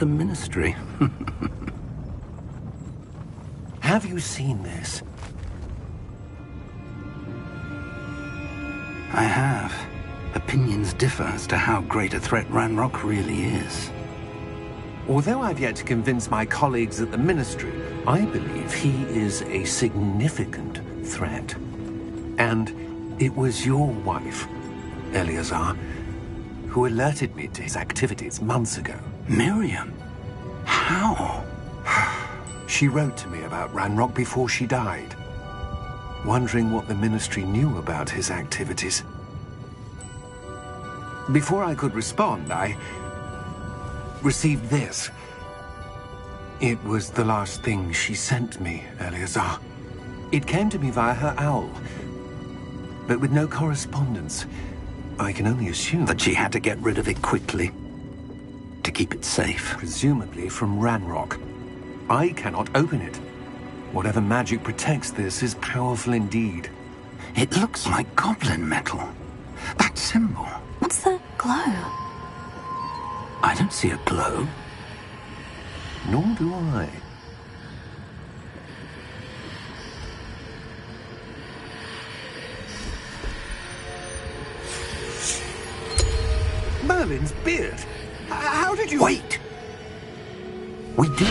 the Ministry. Have you seen this? I have. Opinions differ as to how great a threat Ranrock really is. Although I've yet to convince my colleagues at the Ministry, I believe he is a significant threat. And it was your wife, Eleazar, who alerted me to his activities months ago. Miriam? How? She wrote to me about Ranrock before she died, wondering what the Ministry knew about his activities. Before I could respond, I received this. It was the last thing she sent me, Eleazar. It came to me via her owl, but with no correspondence. I can only assume that she had to get rid of it quickly, to keep it safe. Presumably from Ranrock. I cannot open it. Whatever magic protects this is powerful indeed. It looks like goblin metal. That symbol. What's that glow? I don't see a glow. Nor do I. Merlin's beard? How did you... Wait! We do...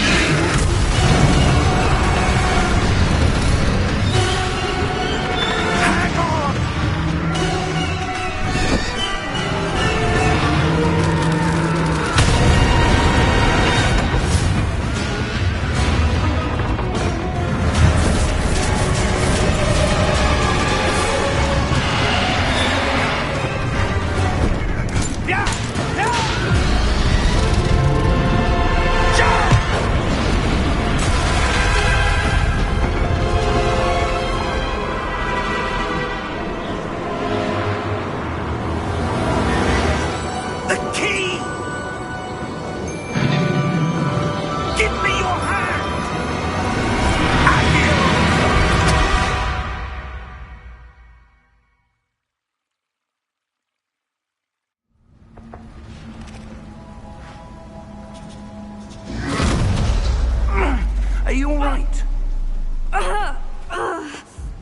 Are you all right?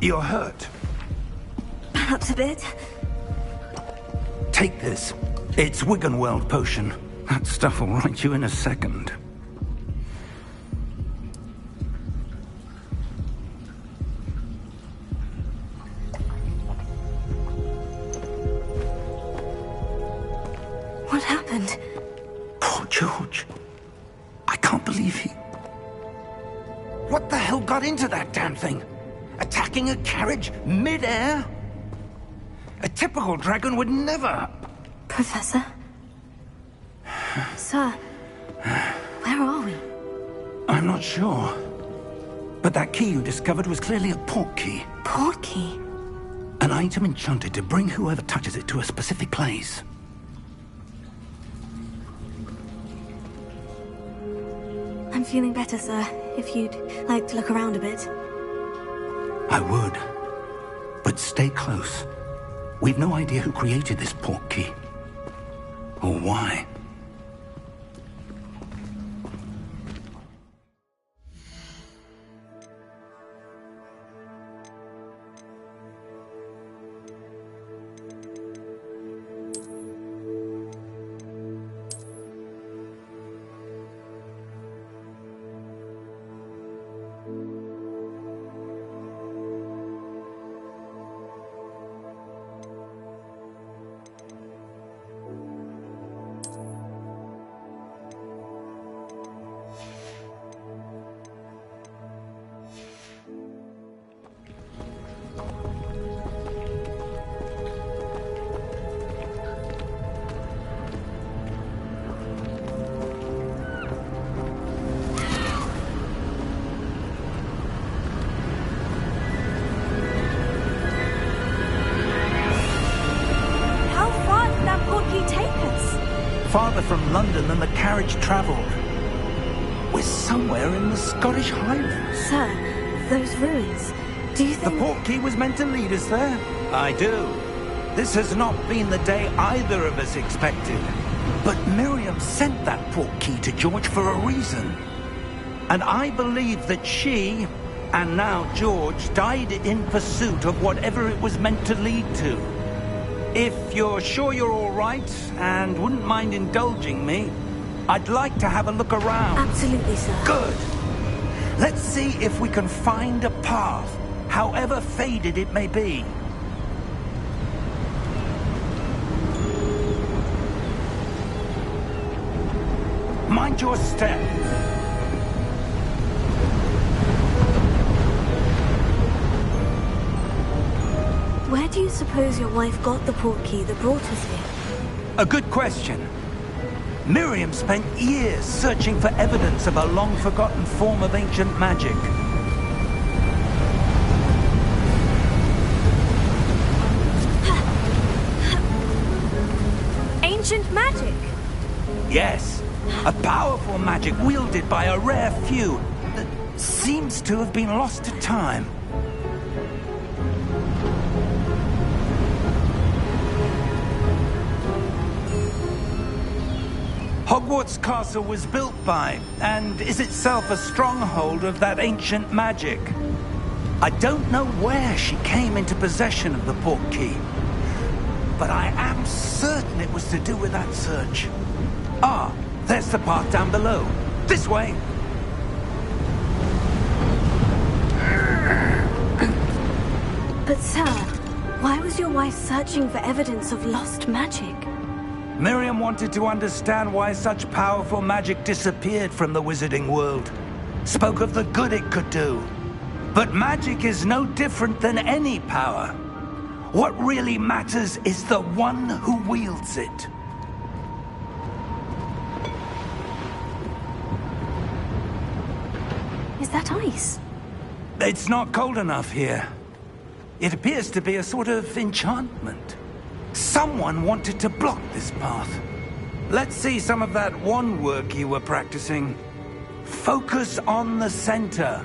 You're hurt. Perhaps a bit. Take this. It's Wiggenweld potion. That stuff will right you in a second. What happened? Poor George. I can't believe he... What the hell got into that damn thing? Attacking a carriage mid-air? A typical dragon would never... Professor? Sir, where are we? I'm not sure. But that key you discovered was clearly a port key. Port key? An item enchanted to bring whoever touches it to a specific place. I'm feeling better, sir. If you'd like to look around a bit. I would. But stay close. We've no idea who created this port key. Or why. Farther from London than the carriage travelled. We're somewhere in the Scottish Highlands. Sir, those ruins. Do you think... The port key was meant to lead us there? I do. This has not been the day either of us expected. But Miriam... sent that portkey to George for a reason. And I believe that she, and now George, died in pursuit of whatever it was meant to lead to. If you're sure you're all right, and wouldn't mind indulging me, I'd like to have a look around. Absolutely, sir. Good. Let's see if we can find a path, however faded it may be. Mind your step. Where do you suppose your wife got the portkey that brought us here? A good question. Miriam spent years searching for evidence of a long-forgotten form of ancient magic. Ancient magic? Yes, a powerful magic wielded by a rare few that seems to have been lost to time. Hogwarts Castle was built by, and is itself a stronghold of that ancient magic. I don't know where she came into possession of the portkey, but I am certain it was to do with that search. Ah, there's the path down below. This way. But sir, why was your wife searching for evidence of lost magic? Miriam wanted to understand why such powerful magic disappeared from the wizarding world. Spoke of the good it could do. But magic is no different than any power. What really matters is the one who wields it. Is that ice? It's not cold enough here. It appears to be a sort of enchantment. Someone wanted to block this path. Let's see some of that wand work you were practicing. Focus on the center.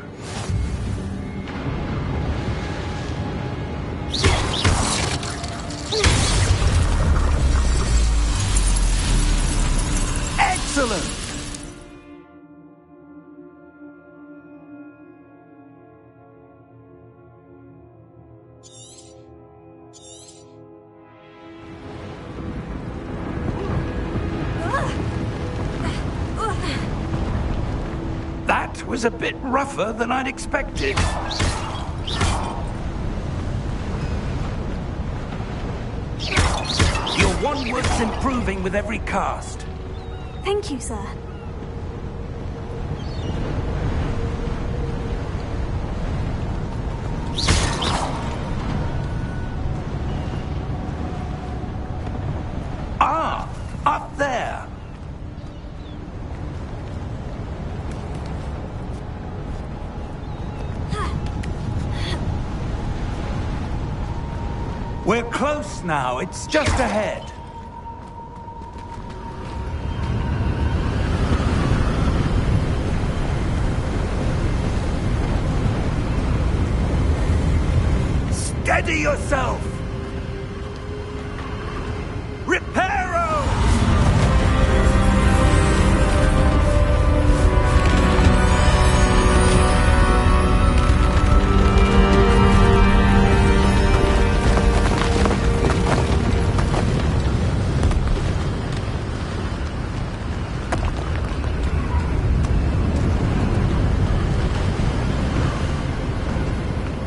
Excellent! That was a bit rougher than I'd expected. Your wand work's improving with every cast. Thank you, sir. Ah, up there. We're close now. It's just ahead. Steady yourself! Reparo!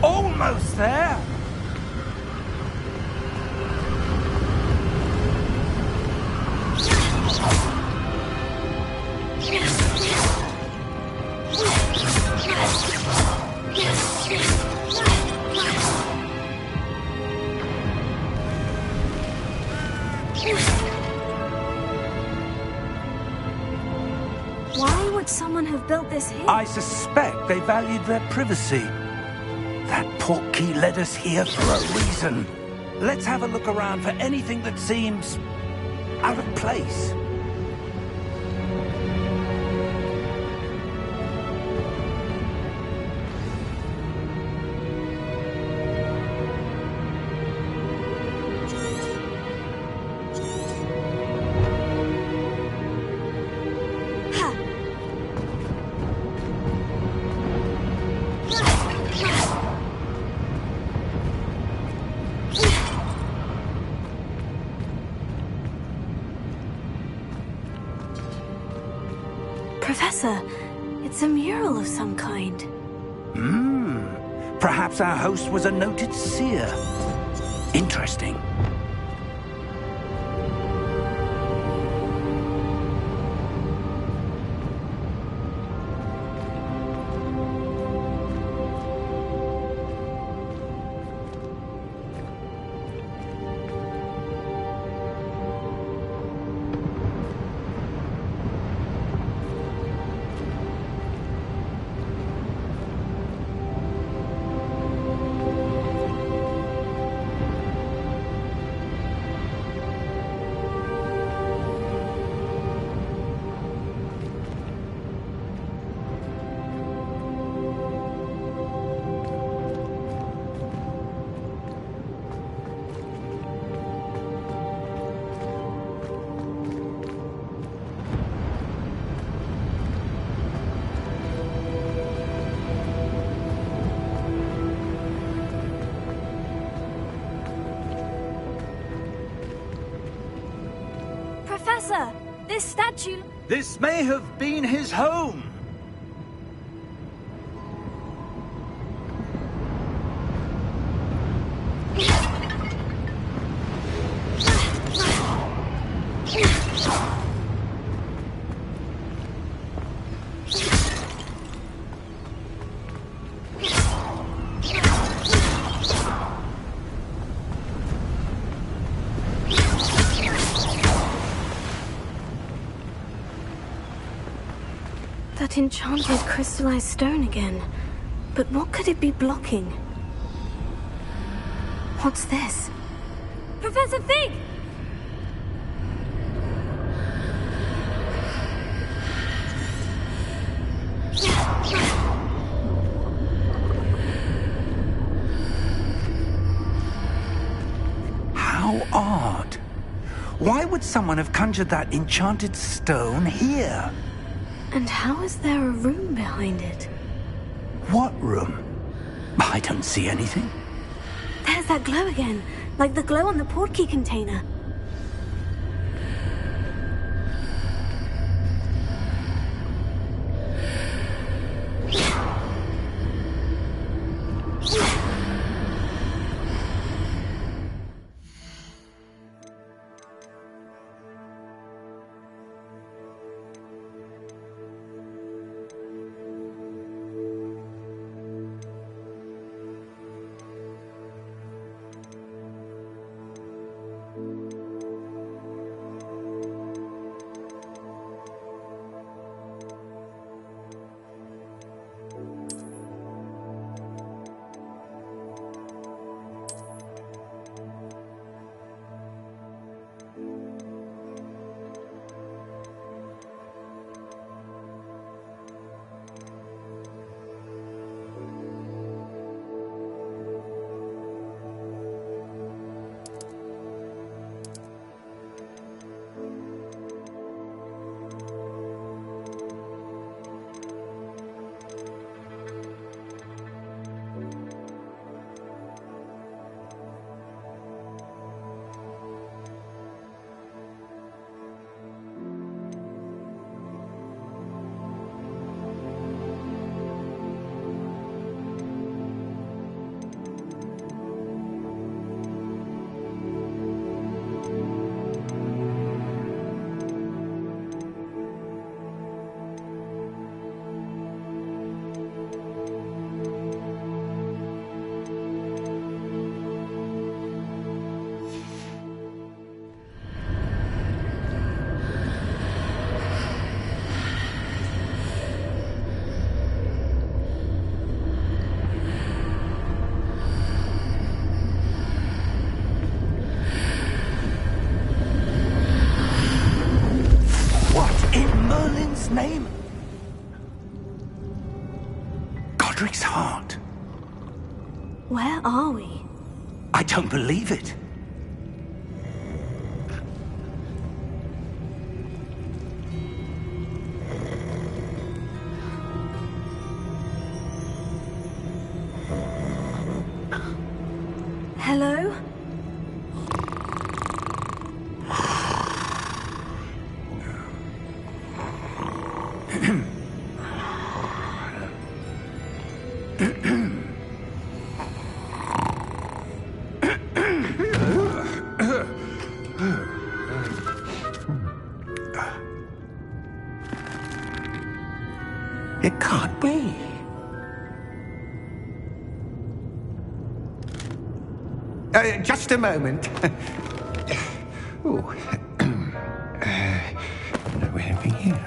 Almost there! Why would someone have built this here? I suspect they valued their privacy. That portkey led us here for a reason. Let's have a look around for anything that seems out of place. Professor, it's a mural of some kind. Perhaps our host was a noted seer. Interesting. Professor, this statue... This may have been his home. That enchanted crystallized stone again. But what could it be blocking? What's this? Professor Fig! How odd. Why would someone have conjured that enchanted stone here? And how is there a room behind it? What room? I don't see anything. There's that glow again, like the glow on the portkey container. Name? Godric's heart. Where are we? I don't believe it. Hello? It can't be. Just a moment. Oh. Where are we here?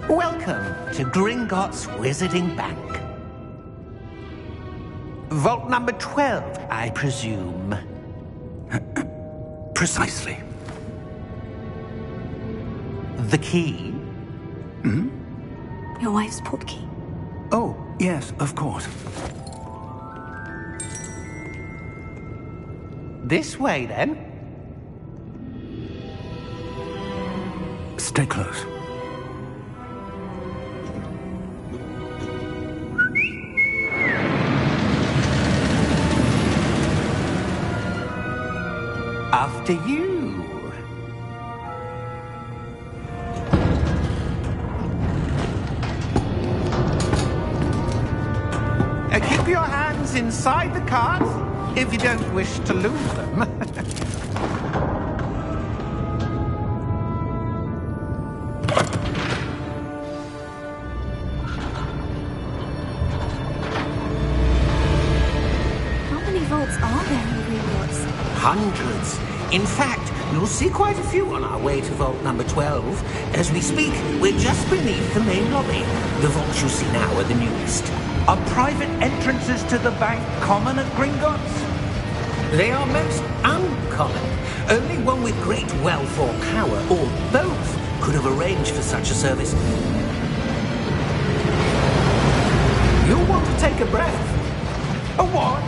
Welcome to Gringotts Wizarding Bank. Vault number 12, I presume. Precisely. The key? Hmm? Your wife's portkey. Oh, yes, of course. This way, then. Stay close. After you. Keep your hands inside the cart if you don't wish to lose them. How many vaults are there in Gringotts? Hundreds. In fact, you'll see quite a few on our way to vault number 12. As we speak, we're just beneath the main lobby. The vaults you see now are the newest. Are private entrances to the bank common at Gringotts? They are most uncommon. Only one with great wealth or power, or both, could have arranged for such a service. You'll want to take a breath. A what?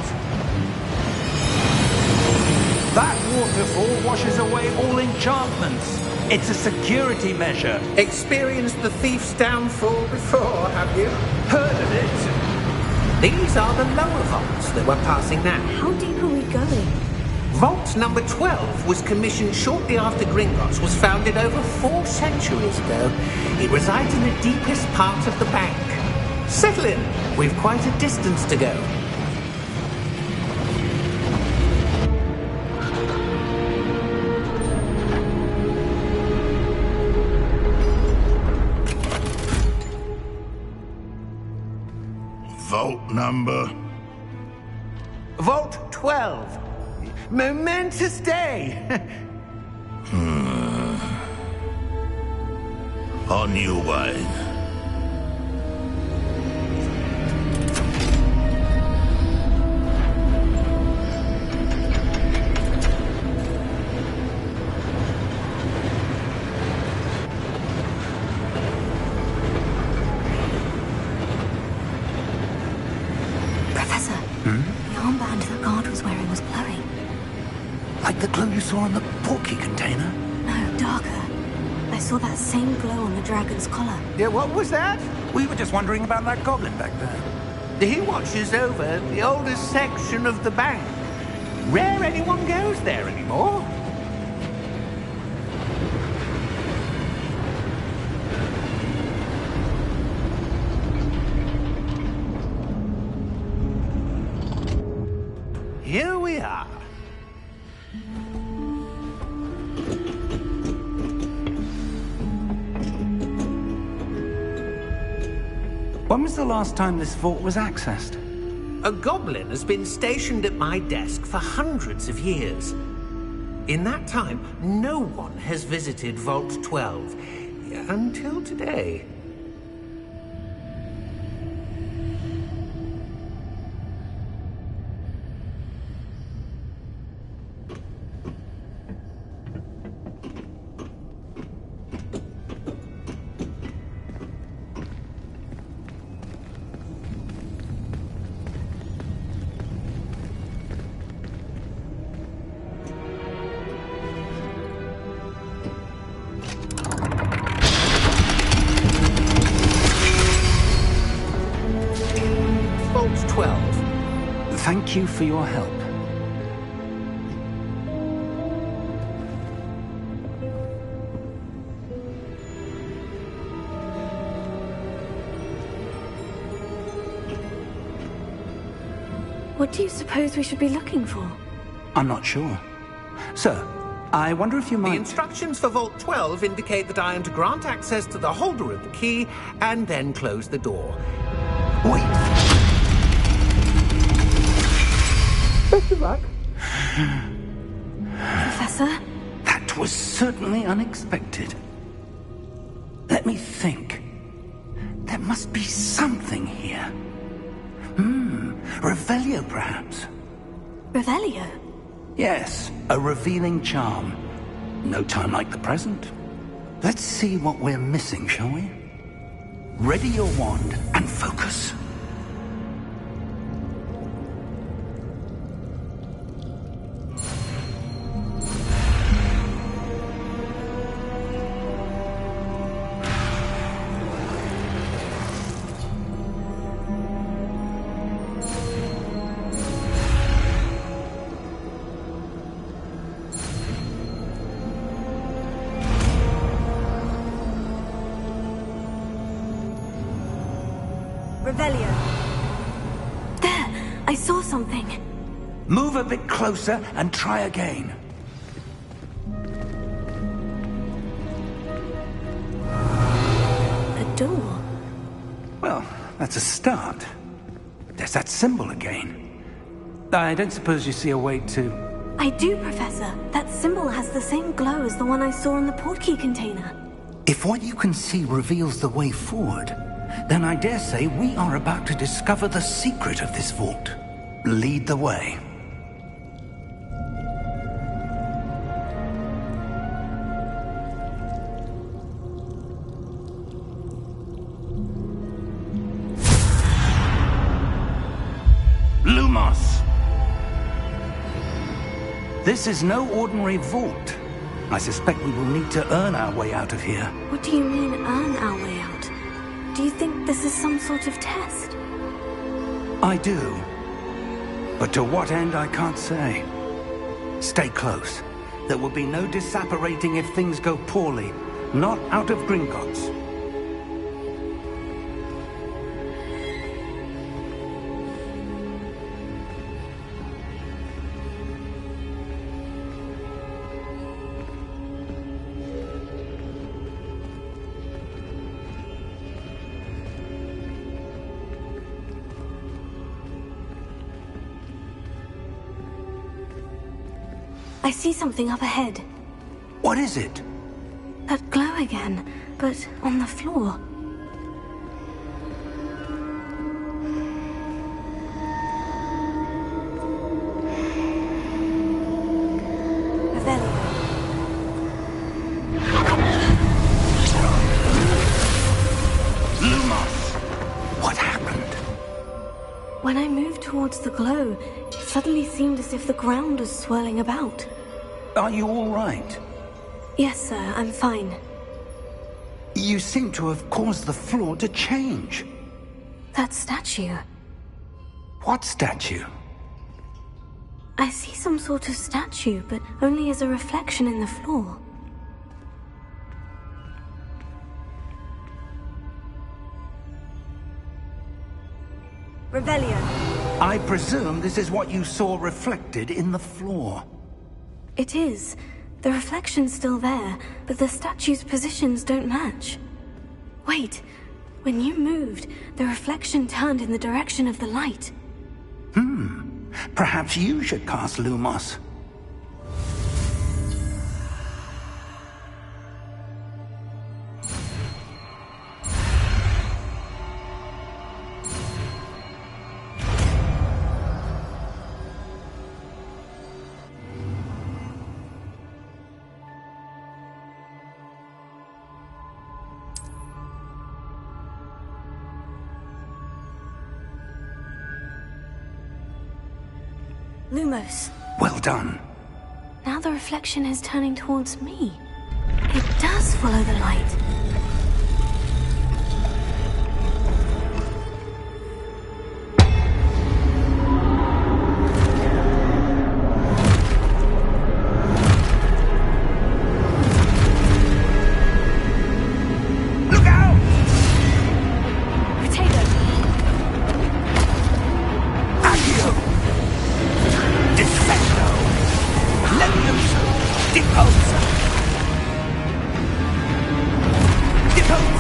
That waterfall washes away all enchantments. It's a security measure. Experienced the thief's downfall before, have you? Heard of it? These are the lower vaults that we're passing now. How deep are we going? Vault number 12 was commissioned shortly after Gringotts was founded over 4 centuries ago. It resides in the deepest part of the bank. Settle in. We've quite a distance to go. Vault number? Vault 12. Momentous day. On your way. Professor, the armband the guard was wearing was glowing. Like the glow you saw in the portkey container? No, darker. I saw that same glow on the dragon's collar. Yeah, what was that? We were just wondering about that goblin back there. He watches over the oldest section of the bank. Rare anyone goes there anymore. Here we are. When was the last time this vault was accessed? A goblin has been stationed at my desk for hundreds of years. In that time, no one has visited Vault 12. Until today. Vault 12. Thank you for your help. What do you suppose we should be looking for? I'm not sure. Sir, I wonder if you might... The instructions for Vault 12 indicate that I am to grant access to the holder of the key and then close the door. Wait! Best of luck. Professor? That was certainly unexpected. Let me think. There must be something here. Revelio, perhaps? Revelio? Yes, a revealing charm. No time like the present. Let's see what we're missing, shall we? Ready your wand and focus. Revelio. There! I saw something. Move a bit closer and try again. A door. Well, that's a start. There's that symbol again. I don't suppose you see a way to... I do, Professor. That symbol has the same glow as the one I saw in the portkey container. If what you can see reveals the way forward, then I dare say we are about to discover the secret of this vault. Lead the way. Lumos! This is no ordinary vault. I suspect we will need to earn our way out of here. What do you mean, earn our way out? Do you think this is some sort of test? I do. But to what end, I can't say. Stay close. There will be no disapparating if things go poorly. Not out of Gringotts. I see something up ahead. What is it? That glow again, but on the floor. Revelio. Lumos! What happened? When I moved towards the glow, it suddenly seemed as if the ground was swirling about. Are you all right? Yes, sir, I'm fine. You seem to have caused the floor to change. That statue. What statue? I see some sort of statue, but only as a reflection in the floor. Revelio. I presume this is what you saw reflected in the floor. It is. The reflection's still there, but the statue's positions don't match. Wait. When you moved, the reflection turned in the direction of the light. Perhaps you should cast Lumos. Lumos. Well done. Now the reflection is turning towards me. It does follow the light. Look out! Potato. Accio! Depose! Depose!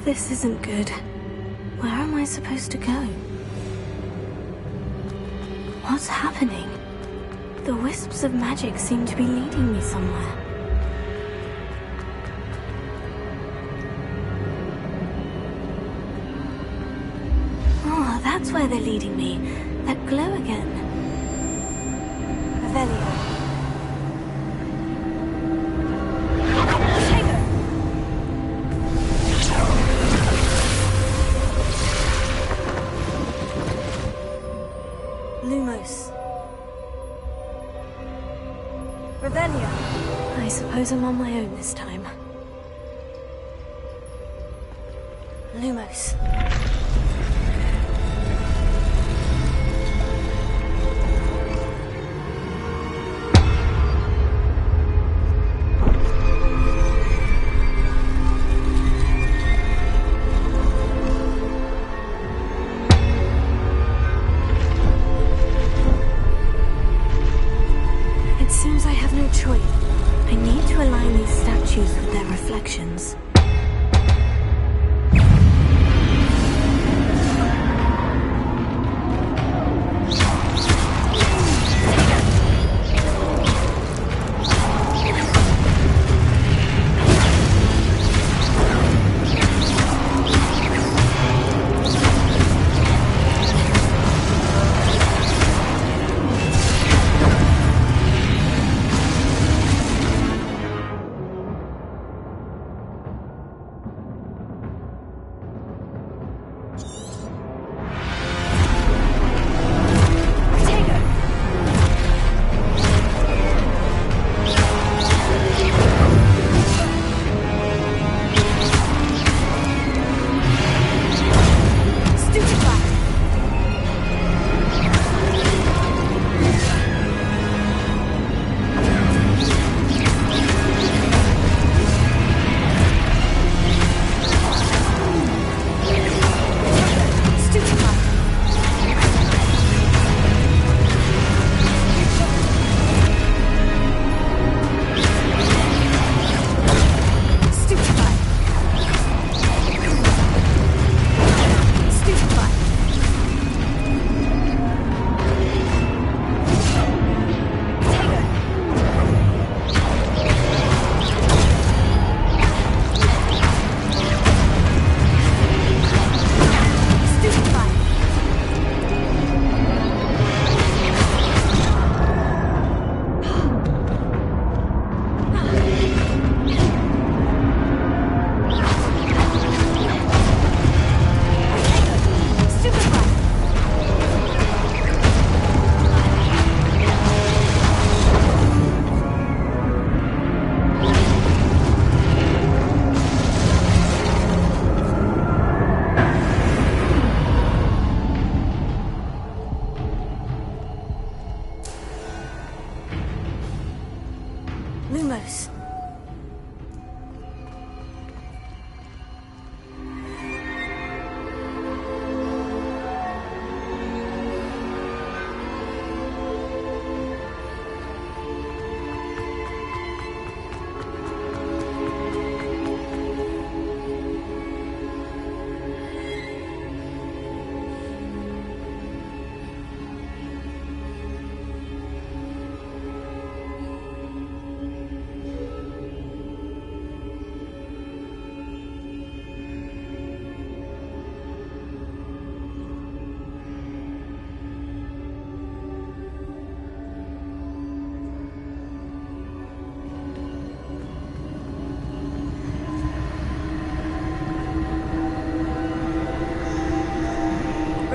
This isn't good. Where am I supposed to go? What's happening? The wisps of magic seem to be leading me somewhere. Oh, that's where they're leading me. That glow again. Revelio. I suppose I'm on my own this time. Lumos. It seems I have no choice. I need to align these statues with their reflections.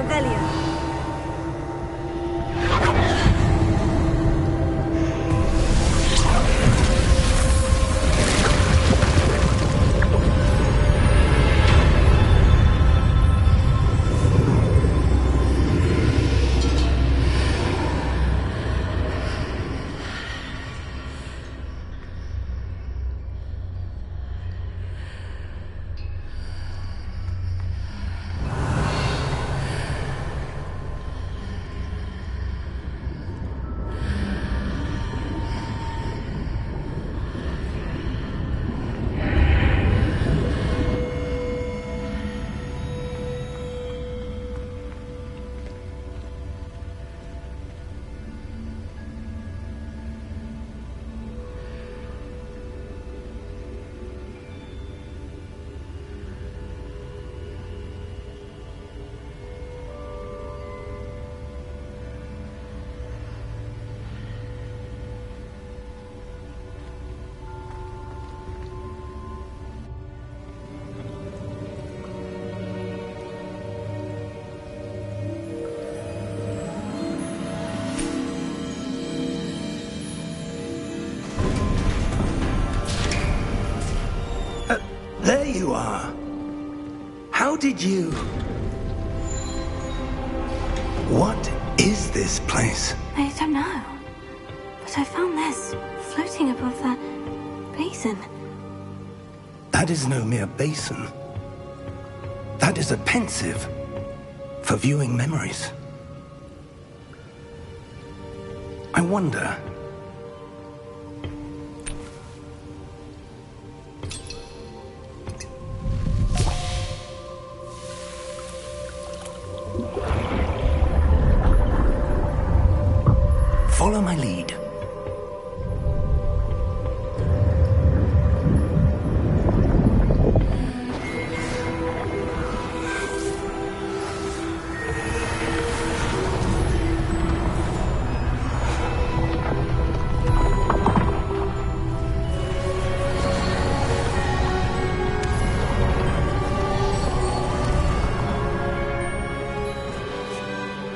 Revelio. There you are. How did you... What is this place? I don't know. But I found this floating above that basin. That is no mere basin. That is a pensive for viewing memories. I wonder... Follow my lead.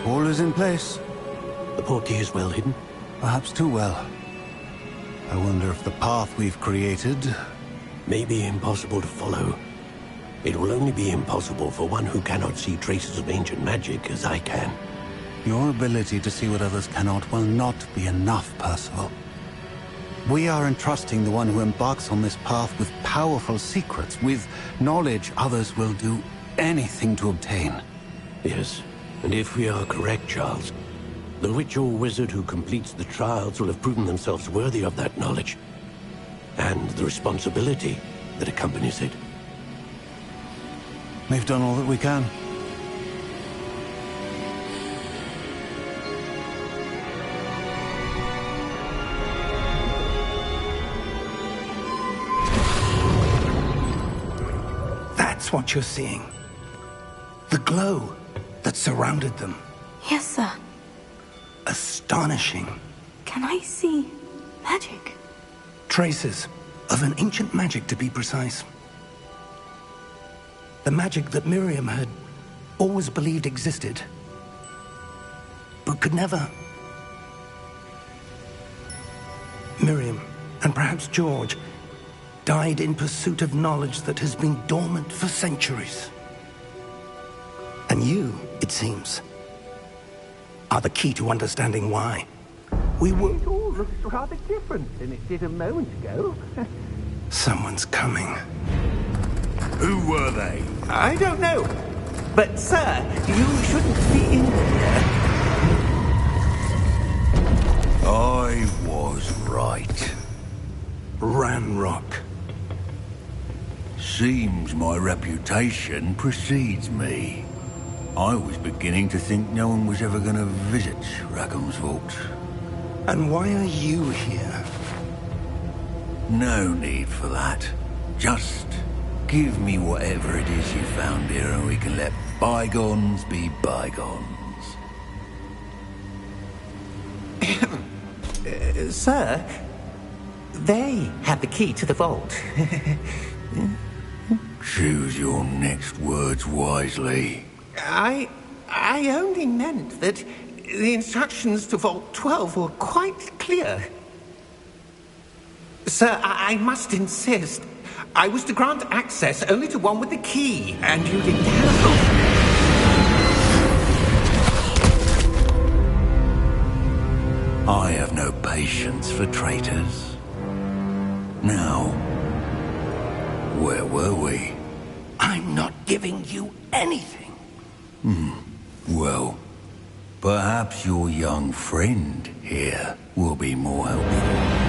All is in place. The portkey is well hidden. Perhaps too well. I wonder if the path we've created... May be impossible to follow. It will only be impossible for one who cannot see traces of ancient magic as I can. Your ability to see what others cannot will not be enough, Percival. We are entrusting the one who embarks on this path with powerful secrets, with knowledge others will do anything to obtain. Yes, and if we are correct, Charles, the witch or wizard who completes the trials will have proven themselves worthy of that knowledge, and the responsibility that accompanies it. We've done all that we can. That's what you're seeing. The glow that surrounded them. Yes, sir. Astonishing. Can I see magic? Traces of an ancient magic, to be precise. The magic that Miriam had always believed existed, but could never. Miriam, and perhaps George, died in pursuit of knowledge that has been dormant for centuries. And you, it seems, are the key to understanding why. We were... It all looks rather different than it did a moment ago. Someone's coming. Who were they? I don't know. But, sir, you shouldn't be in there. I was right. Ranrock. Seems my reputation precedes me. I was beginning to think no one was ever going to visit Rackham's vault. And why are you here? No need for that. Just give me whatever it is you found here and we can let bygones be bygones. Sir, they have the key to the vault. Choose your next words wisely. I I only meant that the instructions to Vault 12 were quite clear. Sir, I must insist. I was to grant access only to one with the key, and you didn't have... I have no patience for traitors. Now, where were we? I'm not giving you anything. Well, perhaps your young friend here will be more helpful.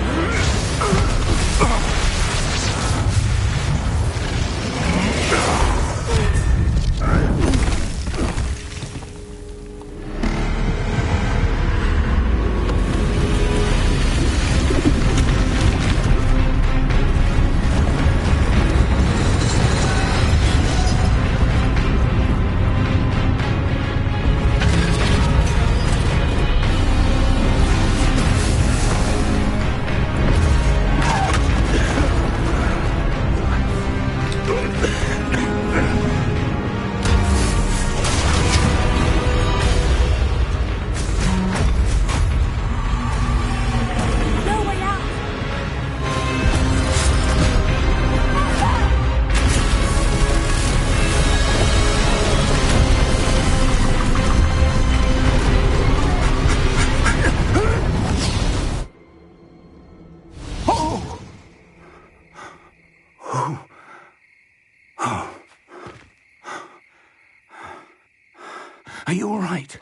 Are you all right?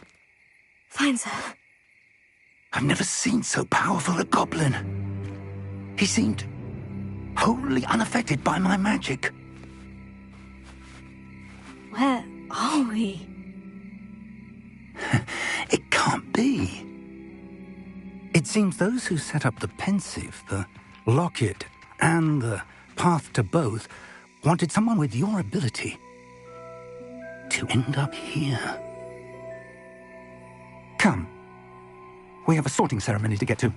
Fine, sir. I've never seen so powerful a goblin. He seemed wholly unaffected by my magic. Where are we? It can't be. It seems those who set up the pensive, the locket, and the path to both wanted someone with your ability to end up here. Come. We have a sorting ceremony to get to.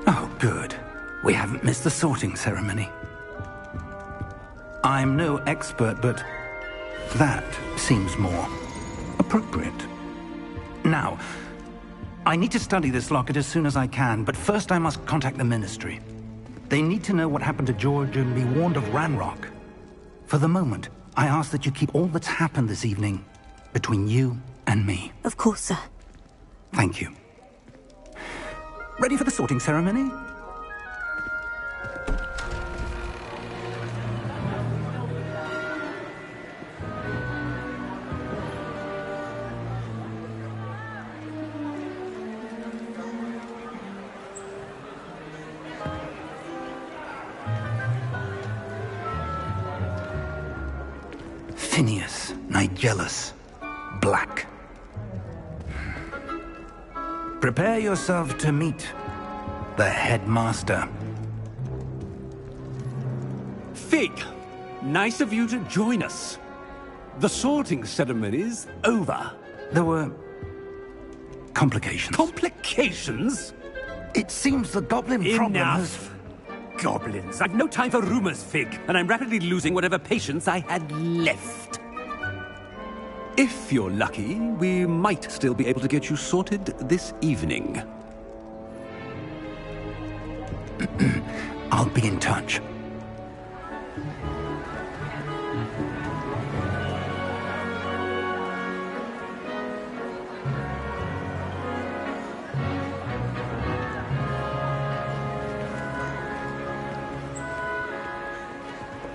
Oh, good. We haven't missed the sorting ceremony. I'm no expert, but that seems more appropriate. Now, I need to study this locket as soon as I can, but first I must contact the Ministry. They need to know what happened to George and be warned of Ranrock. For the moment, I ask that you keep all that's happened this evening between you and me. Of course, sir. Thank you. Ready for the sorting ceremony? Phineas, Nigellus, Black. Prepare yourself to meet the headmaster. Fig, nice of you to join us. The sorting ceremony's over. There were complications. Complications? It seems the goblin problem has... Enough! Goblins. I've no time for rumors, Fig, and I'm rapidly losing whatever patience I had left. If you're lucky, we might still be able to get you sorted this evening. I'll be in touch.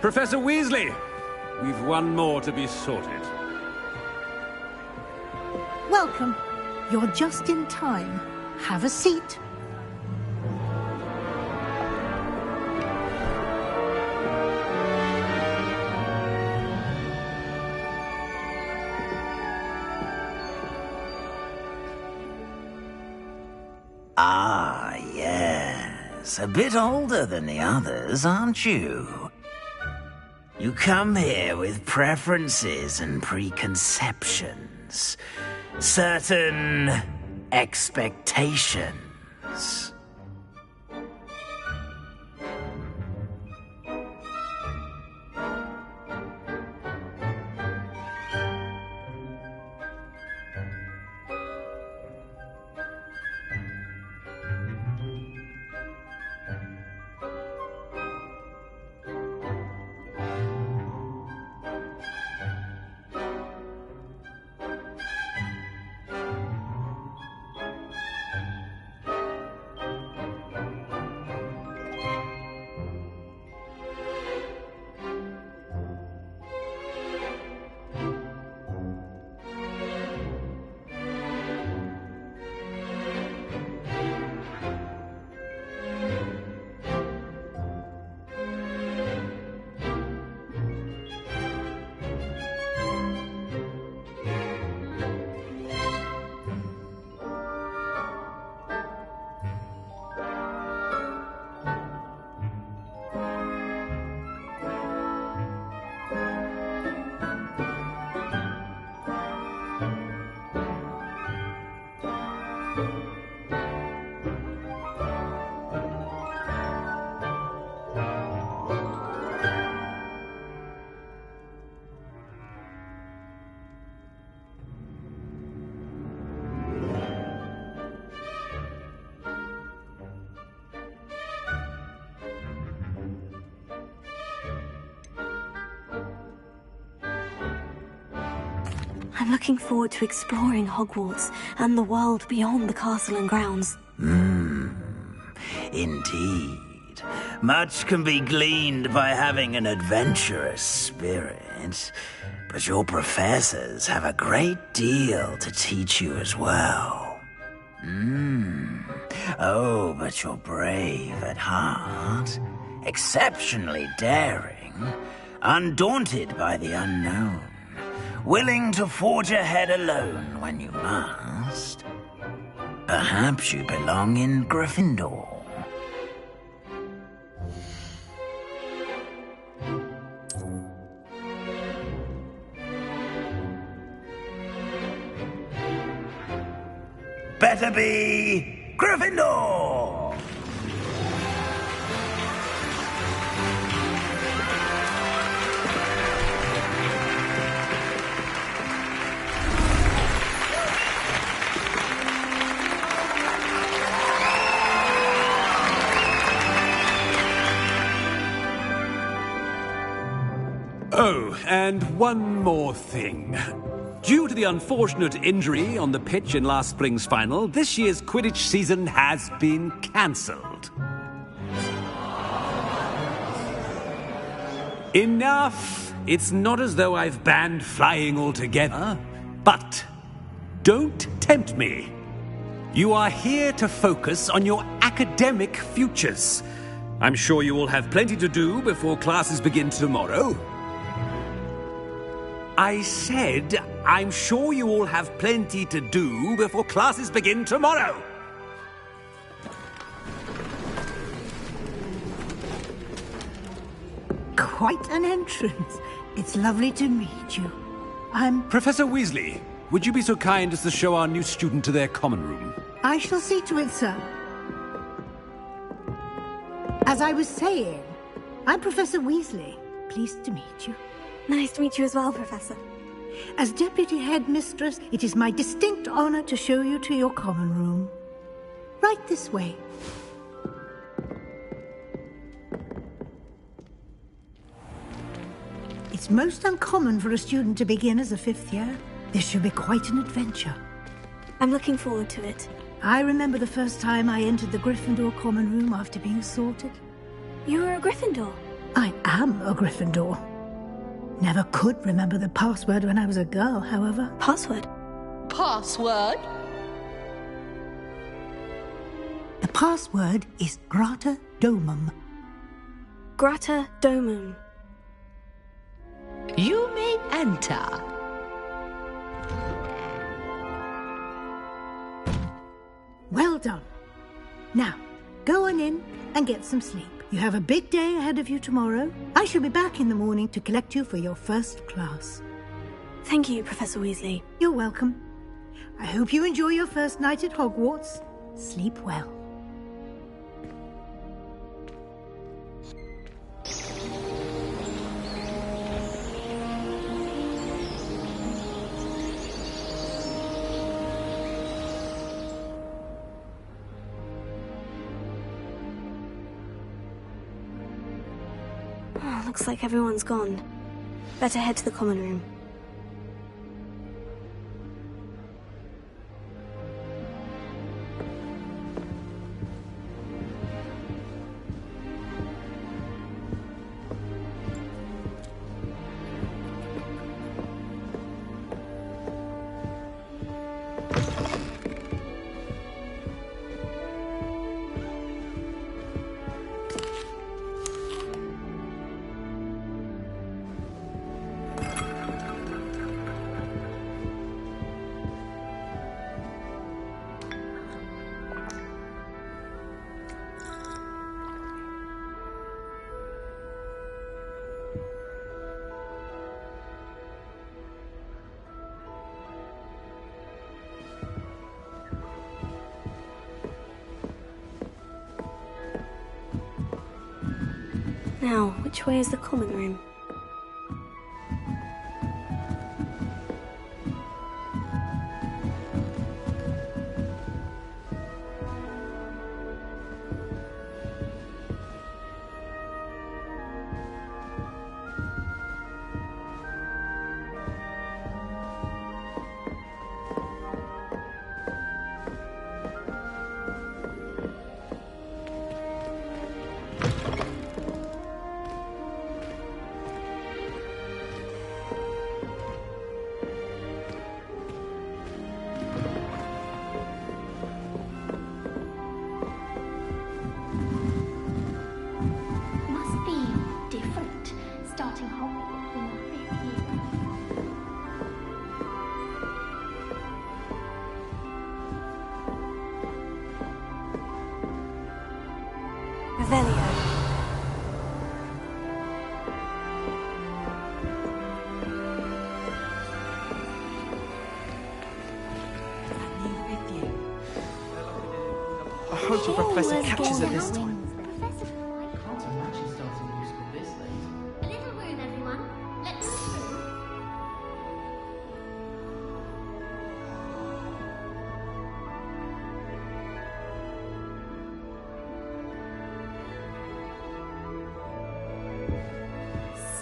Professor Weasley, we've one more to be sorted. Welcome. You're just in time. Have a seat. Ah, yes. A bit older than the others, aren't you? You come here with preferences and preconceptions. Certain expectations. I'm looking forward to exploring Hogwarts and the world beyond the castle and grounds. Indeed. Much can be gleaned by having an adventurous spirit, but your professors have a great deal to teach you as well. Oh, but you're brave at heart, exceptionally daring, undaunted by the unknown, willing to forge ahead alone when you must. Perhaps you belong in Gryffindor. Better be Gryffindor! Oh, and one more thing. Due to the unfortunate injury on the pitch in last spring's final, this year's Quidditch season has been cancelled. Enough! It's not as though I've banned flying altogether, but don't tempt me. You are here to focus on your academic futures. I'm sure you will have plenty to do before classes begin tomorrow. I said, I'm sure you all have plenty to do before classes begin tomorrow. Quite an entrance. It's lovely to meet you. Professor Weasley, would you be so kind as to show our new student to their common room? I shall see to it, sir. As I was saying, I'm Professor Weasley. Pleased to meet you. Nice to meet you as well, Professor. As Deputy Headmistress, it is my distinct honor to show you to your common room. Right this way. It's most uncommon for a student to begin as a 5th year. This should be quite an adventure. I'm looking forward to it. I remember the first time I entered the Gryffindor common room after being sorted. You were a Gryffindor? I am a Gryffindor. Never could remember the password when I was a girl, however. Password? Password? The password is Grata Domum. Grata Domum. You may enter. Well done. Now, go on in and get some sleep. You have a big day ahead of you tomorrow. I shall be back in the morning to collect you for your first class. Thank you, Professor Weasley. You're welcome. I hope you enjoy your first night at Hogwarts. Sleep well. Oh, looks like everyone's gone. Better head to the common room. Now, which way is the common room? I hope the Professor catches it this time.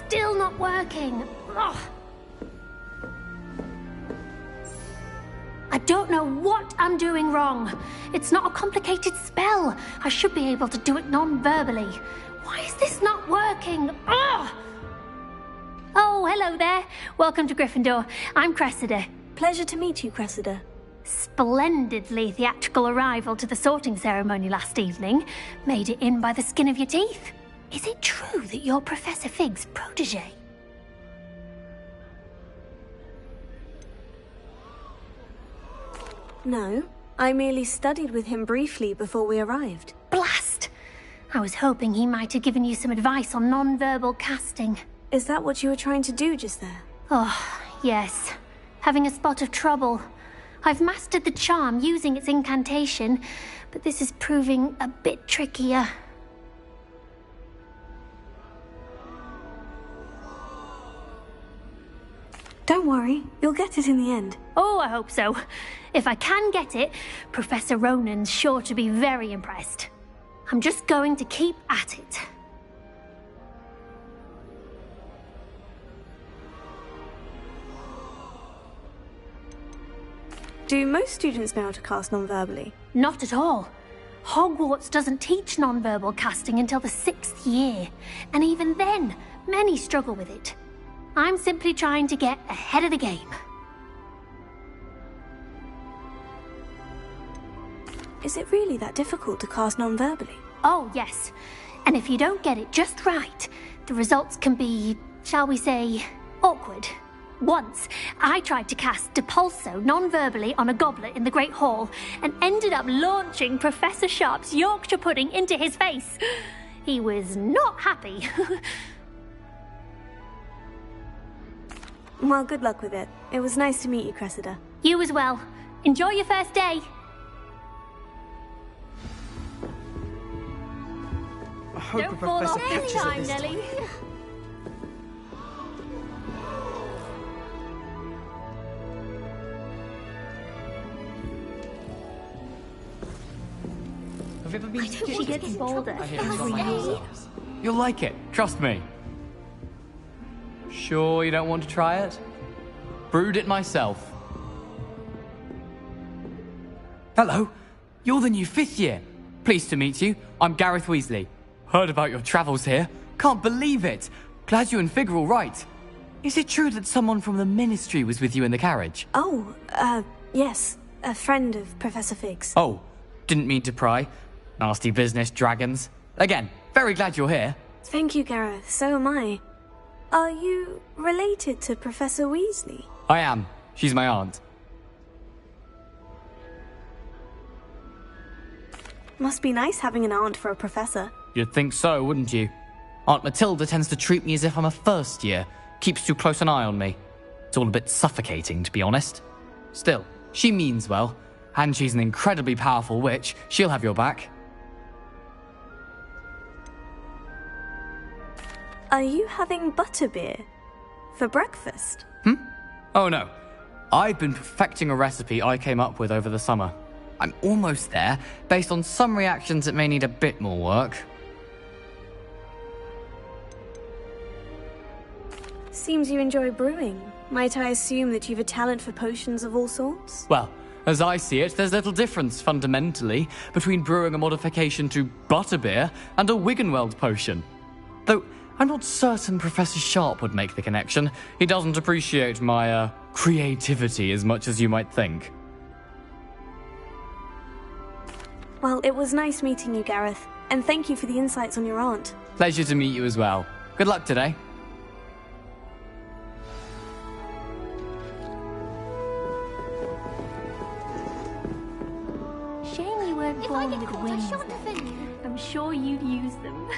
Still not working. Ugh. I don't know what I'm doing wrong. It's not a complicated spell. I should be able to do it non-verbally. Why is this not working? Ugh. Oh, hello there. Welcome to Gryffindor. I'm Cressida. Pleasure to meet you, Cressida. Splendidly theatrical arrival to the sorting ceremony last evening. Made it in by the skin of your teeth. Is it true that you're Professor Fig's protege? No, I merely studied with him briefly before we arrived. Blast! I was hoping he might have given you some advice on non-verbal casting. Is that what you were trying to do just there? Oh, yes. Having a spot of trouble. I've mastered the charm using its incantation, but this is proving a bit trickier. Don't worry, you'll get it in the end. Oh, I hope so. If I can get it, Professor Ronan's sure to be very impressed. I'm just going to keep at it. Do most students know how to cast non-verbally? Not at all. Hogwarts doesn't teach non-verbal casting until the 6th year, and even then, many struggle with it. I'm simply trying to get ahead of the game. Is it really that difficult to cast non-verbally? Oh, yes. And if you don't get it just right, the results can be, shall we say, awkward. Once, I tried to cast Depulso non-verbally on a goblet in the Great Hall and ended up launching Professor Sharp's Yorkshire pudding into his face. He was not happy. Well, good luck with it. It was nice to meet you, Cressida. You as well. Enjoy your first day. I hope Don't the fall professor off this catches time, it this Nelly. time. Have you ever been to She gets bolder I hear it's every got my year. house. You'll like it, trust me. Sure you don't want to try it? Brewed it myself. Hello, you're the new 5th year. Pleased to meet you. I'm Gareth Weasley. Heard about your travels here. Can't believe it. Glad you and Fig are all right. Is it true that someone from the Ministry was with you in the carriage? Oh, yes. A friend of Professor Fig's. Oh, didn't mean to pry. Nasty business, dragons. Again, very glad you're here. Thank you, Gareth. So am I. Are you related to Professor Weasley? I am. She's my aunt. Must be nice having an aunt for a professor. You'd think so, wouldn't you? Aunt Matilda tends to treat me as if I'm a first year. Keeps too close an eye on me. It's all a bit suffocating, to be honest. Still, she means well. And she's an incredibly powerful witch. She'll have your back. Are you having butterbeer for breakfast? Oh no. I've been perfecting a recipe I came up with over the summer. I'm almost there. Based on some reactions, it may need a bit more work. Seems you enjoy brewing. Might I assume that you've a talent for potions of all sorts? Well, as I see it, there's little difference, fundamentally, between brewing a modification to butterbeer and a Wiggenweld potion. Though, I'm not certain Professor Sharp would make the connection. He doesn't appreciate my, creativity as much as you might think. Well, it was nice meeting you, Gareth. And thank you for the insights on your aunt. Pleasure to meet you as well. Good luck today. Shame you weren't born with wings. I'm sure you'd use them.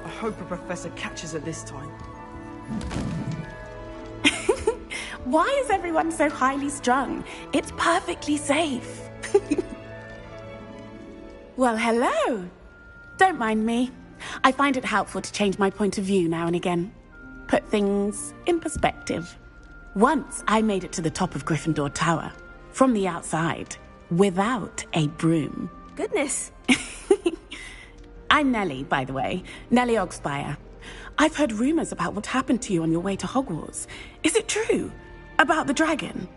I hope the professor catches it this time. Why is everyone so highly strung? It's perfectly safe. Well, hello. Don't mind me. I find it helpful to change my point of view now and again. Put things in perspective. Once I made it to the top of Gryffindor Tower, from the outside, without a broom. Goodness. I'm Nellie, by the way. Nellie Ogspire. I've heard rumors about what happened to you on your way to Hogwarts. Is it true? About the dragon?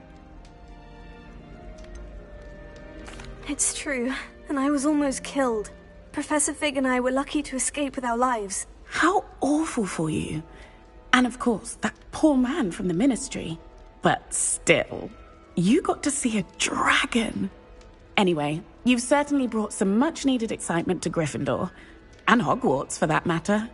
It's true, and I was almost killed. Professor Fig and I were lucky to escape with our lives. How awful for you. And of course, that poor man from the Ministry. But still, you got to see a dragon. Anyway, you've certainly brought some much-needed excitement to Gryffindor. And Hogwarts, for that matter.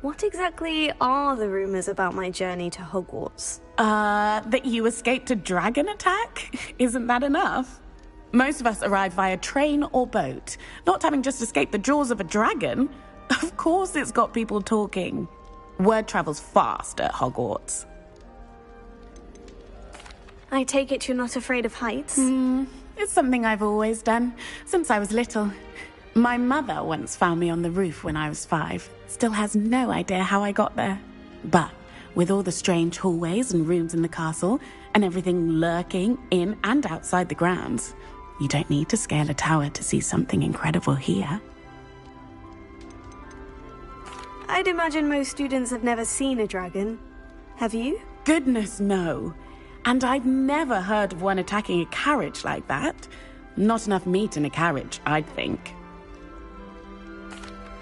What exactly are the rumors about my journey to Hogwarts? That you escaped a dragon attack? Isn't that enough? Most of us arrive via train or boat, not having just escaped the jaws of a dragon. Of course it's got people talking. Word travels fast at Hogwarts. I take it you're not afraid of heights? It's something I've always done, since I was little. My mother once found me on the roof when I was 5. Still has no idea how I got there. But with all the strange hallways and rooms in the castle, and everything lurking in and outside the grounds, you don't need to scale a tower to see something incredible here. I'd imagine most students have never seen a dragon. Have you? Goodness, no. And I've never heard of one attacking a carriage like that. Not enough meat in a carriage, I'd think.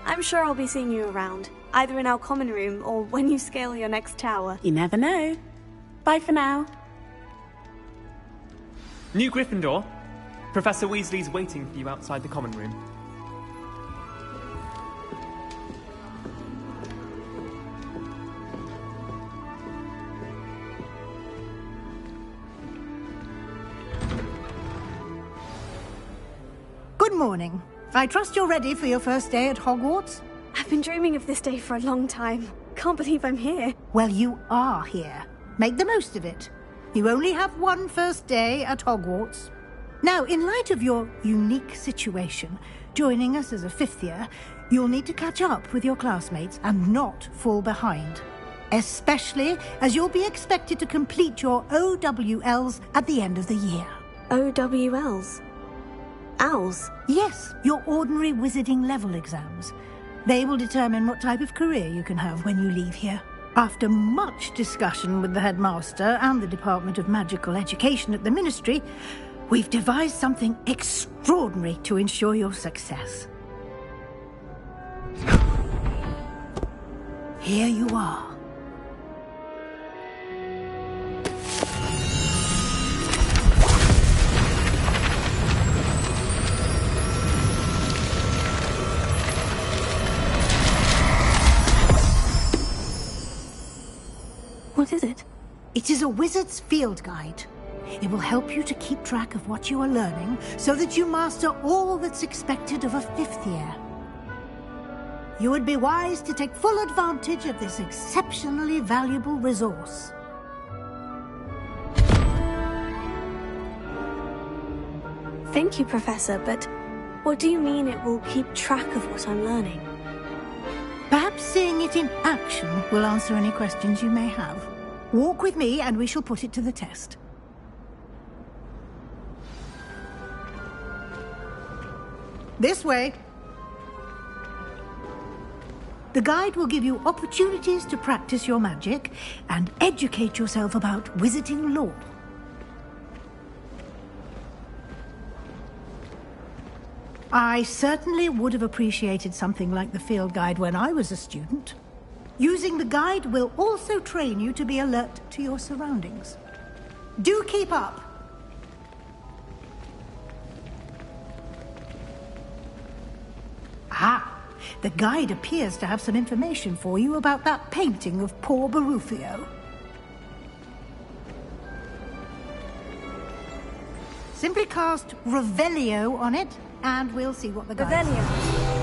I'm sure I'll be seeing you around, either in our common room or when you scale your next tower. You never know. Bye for now. New Gryffindor. Professor Weasley's waiting for you outside the common room. Good morning. I trust you're ready for your first day at Hogwarts? I've been dreaming of this day for a long time. Can't believe I'm here. Well, you are here. Make the most of it. You only have one first day at Hogwarts. Now, in light of your unique situation, joining us as a 5th year, you'll need to catch up with your classmates and not fall behind. Especially as you'll be expected to complete your OWLs at the end of the year. OWLs? Owls? Yes, your ordinary wizarding level exams. They will determine what type of career you can have when you leave here. After much discussion with the headmaster and the Department of Magical Education at the Ministry, we've devised something extraordinary to ensure your success. Here you are. What is it? It is a wizard's field guide. It will help you to keep track of what you are learning so that you master all that's expected of a 5th year. You would be wise to take full advantage of this exceptionally valuable resource. Thank you, Professor, but what do you mean it will keep track of what I'm learning? Perhaps seeing it in action will answer any questions you may have. Walk with me and we shall put it to the test. This way. The guide will give you opportunities to practice your magic and educate yourself about wizarding lore. I certainly would have appreciated something like the field guide when I was a student. Using the guide will also train you to be alert to your surroundings. Do keep up! Ah, the guide appears to have some information for you about that painting of poor Barufio. Simply cast Revelio on it, and we'll see what the guide says.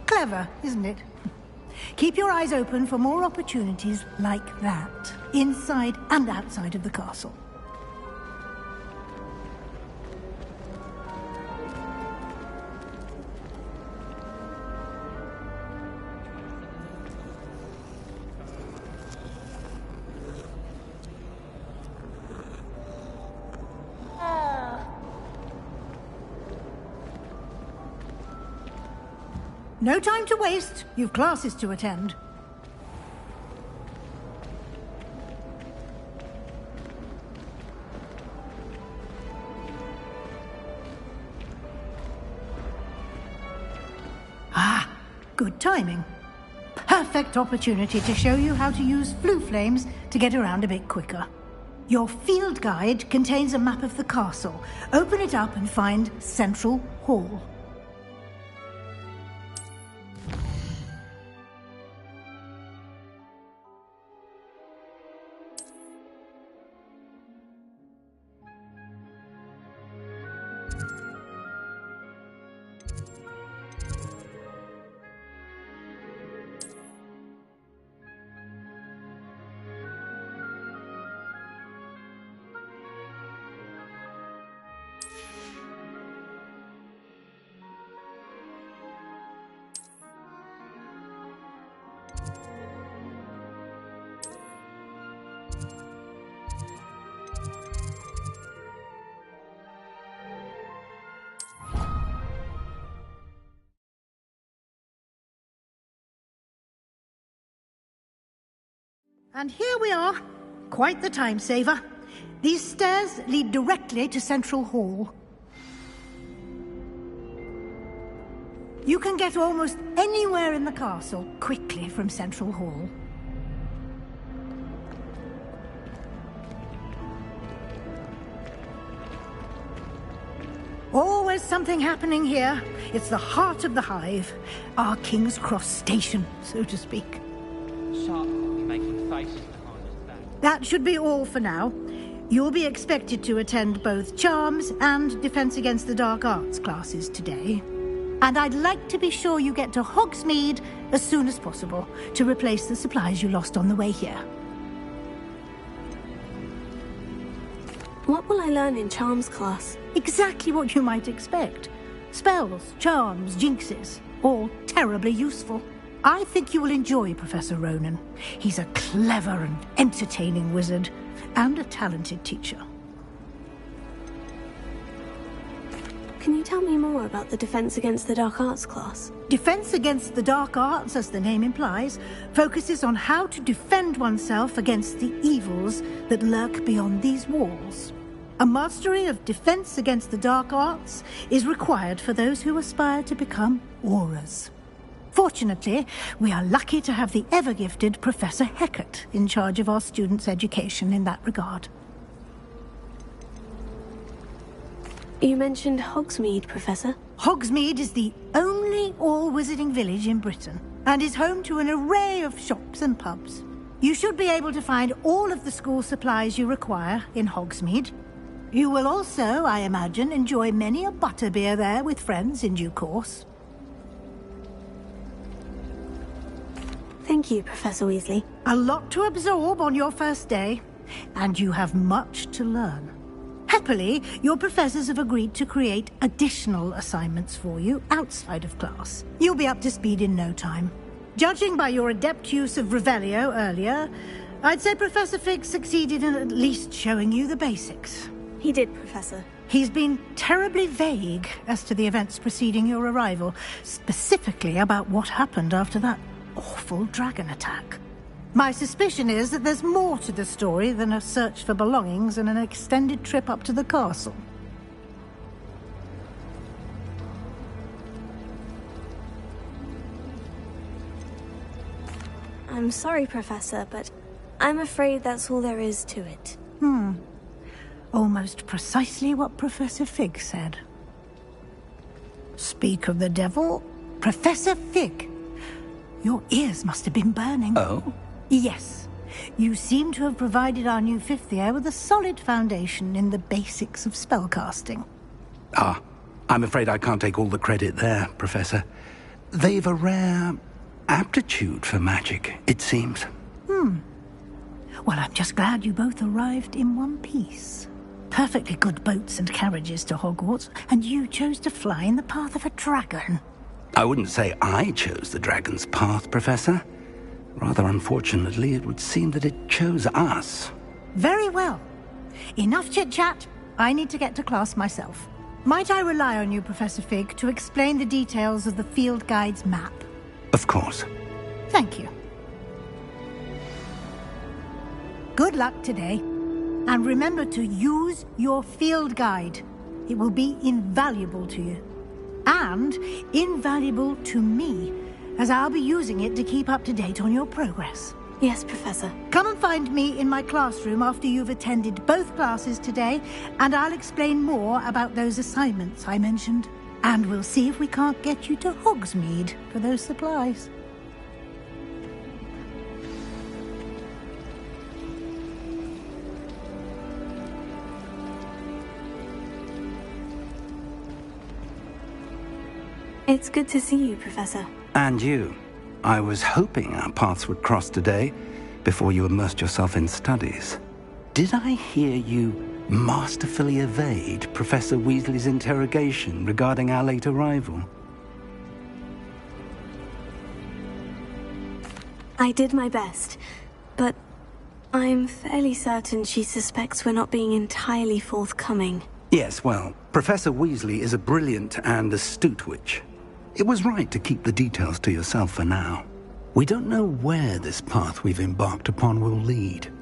Clever, isn't it? Keep your eyes open for more opportunities like that, inside and outside of the castle. No time to waste. You've classes to attend. Good timing. Perfect opportunity to show you how to use flue flames to get around a bit quicker. Your field guide contains a map of the castle. Open it up and find Central Hall. And here we are. Quite the time saver. These stairs lead directly to Central Hall. You can get almost anywhere in the castle quickly from Central Hall. Always something happening here. It's the heart of the hive. Our King's Cross station, so to speak. Sharp making faces behind his back. That should be all for now. You'll be expected to attend both Charms and Defense Against the Dark Arts classes today. And I'd like to be sure you get to Hogsmeade as soon as possible to replace the supplies you lost on the way here. What will I learn in Charms class? Exactly what you might expect. Spells, charms, jinxes, all terribly useful. I think you will enjoy Professor Ronan. He's a clever and entertaining wizard, and a talented teacher. Can you tell me more about the Defense Against the Dark Arts class? Defense Against the Dark Arts, as the name implies, focuses on how to defend oneself against the evils that lurk beyond these walls. A mastery of Defense Against the Dark Arts is required for those who aspire to become Aurors. Fortunately, we are lucky to have the ever-gifted Professor Hecat in charge of our students' education in that regard. You mentioned Hogsmeade, Professor. Hogsmeade is the only all-wizarding village in Britain, and is home to an array of shops and pubs. You should be able to find all of the school supplies you require in Hogsmeade. You will also, I imagine, enjoy many a butterbeer there with friends in due course. Thank you, Professor Weasley. A lot to absorb on your first day, and you have much to learn. Happily, your professors have agreed to create additional assignments for you outside of class. You'll be up to speed in no time. Judging by your adept use of Revelio earlier, I'd say Professor Fig succeeded in at least showing you the basics. He did, Professor. He's been terribly vague as to the events preceding your arrival, specifically about what happened after that awful dragon attack. My suspicion is that there's more to the story than a search for belongings and an extended trip up to the castle. I'm sorry, Professor, but I'm afraid that's all there is to it. Almost precisely what Professor Fig said. Speak of the devil, Professor Fig. Your ears must have been burning. Oh? Yes. You seem to have provided our new fifth year with a solid foundation in the basics of spellcasting. Ah, I'm afraid I can't take all the credit there, Professor. They've a rare aptitude for magic, it seems. Well, I'm just glad you both arrived in one piece. Perfectly good boats and carriages to Hogwarts, and you chose to fly in the path of a dragon. I wouldn't say I chose the dragon's path, Professor. Rather unfortunately, it would seem that it chose us. Very well. Enough chit-chat. I need to get to class myself. Might I rely on you, Professor Fig, to explain the details of the field guide's map? Of course. Thank you. Good luck today. And remember to use your field guide. It will be invaluable to you. And invaluable to me, as I'll be using it to keep up to date on your progress. Yes, Professor. Come and find me in my classroom after you've attended both classes today, and I'll explain more about those assignments I mentioned. And we'll see if we can't get you to Hogsmeade for those supplies. It's good to see you, Professor. And you. I was hoping our paths would cross today, before you immersed yourself in studies. Did I hear you masterfully evade Professor Weasley's interrogation regarding our late arrival? I did my best, but I'm fairly certain she suspects we're not being entirely forthcoming. Yes, well, Professor Weasley is a brilliant and astute witch. It was right to keep the details to yourself for now. We don't know where this path we've embarked upon will lead.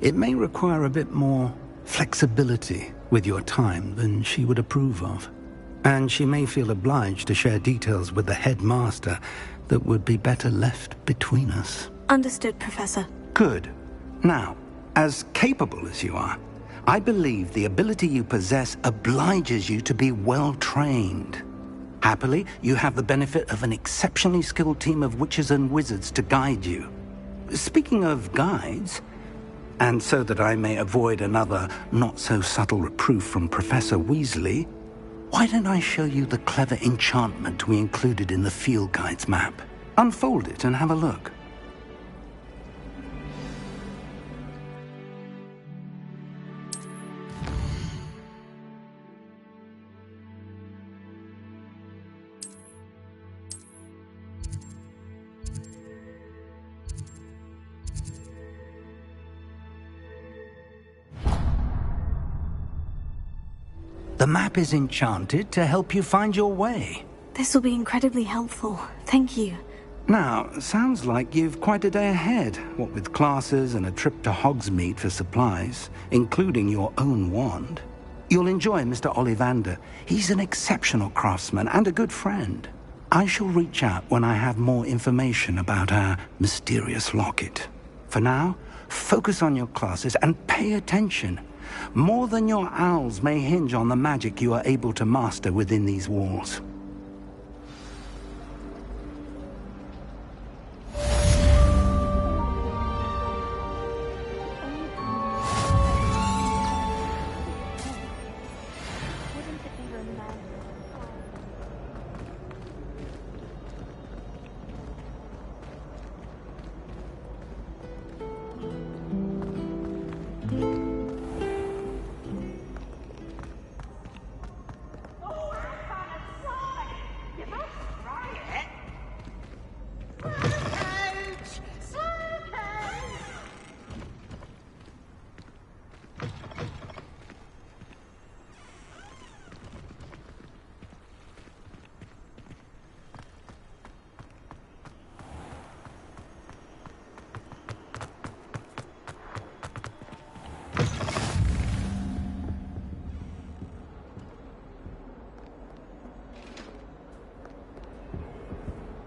It may require a bit more flexibility with your time than she would approve of. And she may feel obliged to share details with the headmaster that would be better left between us. Understood, Professor. Good. Now, as capable as you are, I believe the ability you possess obliges you to be well trained. Happily, you have the benefit of an exceptionally skilled team of witches and wizards to guide you. Speaking of guides, and so that I may avoid another not-so-subtle reproof from Professor Weasley, why don't I show you the clever enchantment we included in the field guide's map? Unfold it and have a look. The map is enchanted to help you find your way. This will be incredibly helpful. Thank you. Now, sounds like you've quite a day ahead, what with classes and a trip to Hogsmeade for supplies, including your own wand. You'll enjoy Mr. Ollivander. He's an exceptional craftsman and a good friend. I shall reach out when I have more information about our mysterious locket. For now, focus on your classes and pay attention. More than your owls may hinge on the magic you are able to master within these walls.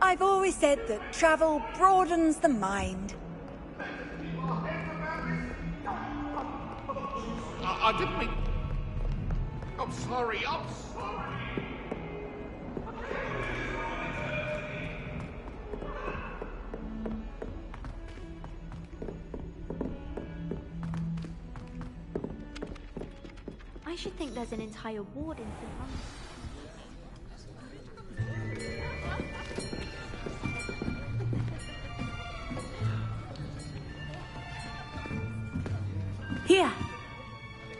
I've always said that travel broadens the mind. I didn't mean... I'm sorry. I should think there's an entire ward in St. Here,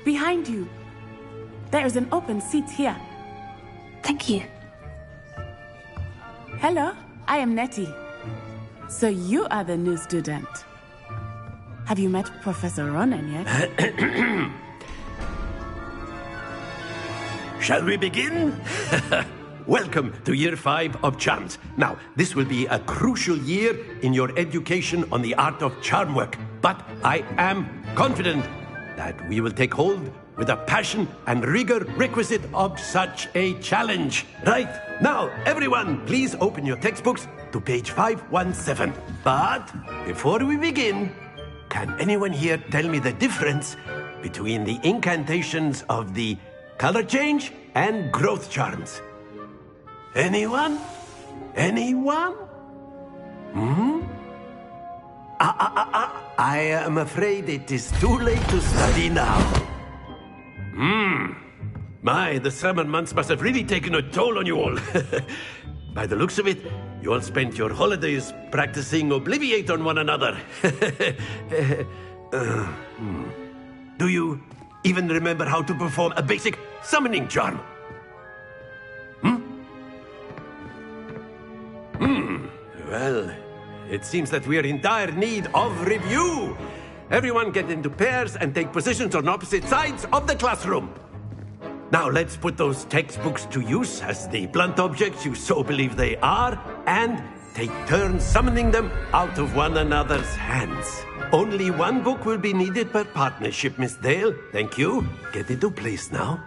behind you. There is an open seat here. Thank you. Hello, I am Nettie. So you are the new student. Have you met Professor Ronan yet? Shall we begin? Welcome to Year 5 of Charms. Now, this will be a crucial year in your education on the art of charm work, but I am confident that we will take hold with a passion and rigor requisite of such a challenge. Right, now, everyone, please open your textbooks to page 517. But before we begin, can anyone here tell me the difference between the incantations of the color change and growth charms? Anyone? Anyone? I am afraid it is too late to study now. My, the summer months must have really taken a toll on you all. By the looks of it, you all spent your holidays practicing Obliviate on one another. Do you even remember how to perform a basic summoning charm? Well, it seems that we are in dire need of review. Everyone get into pairs and take positions on opposite sides of the classroom. Now let's put those textbooks to use as the blunt objects you so believe they are, and take turns summoning them out of one another's hands. Only one book will be needed per partnership, Miss Dale. Thank you. Get into place now.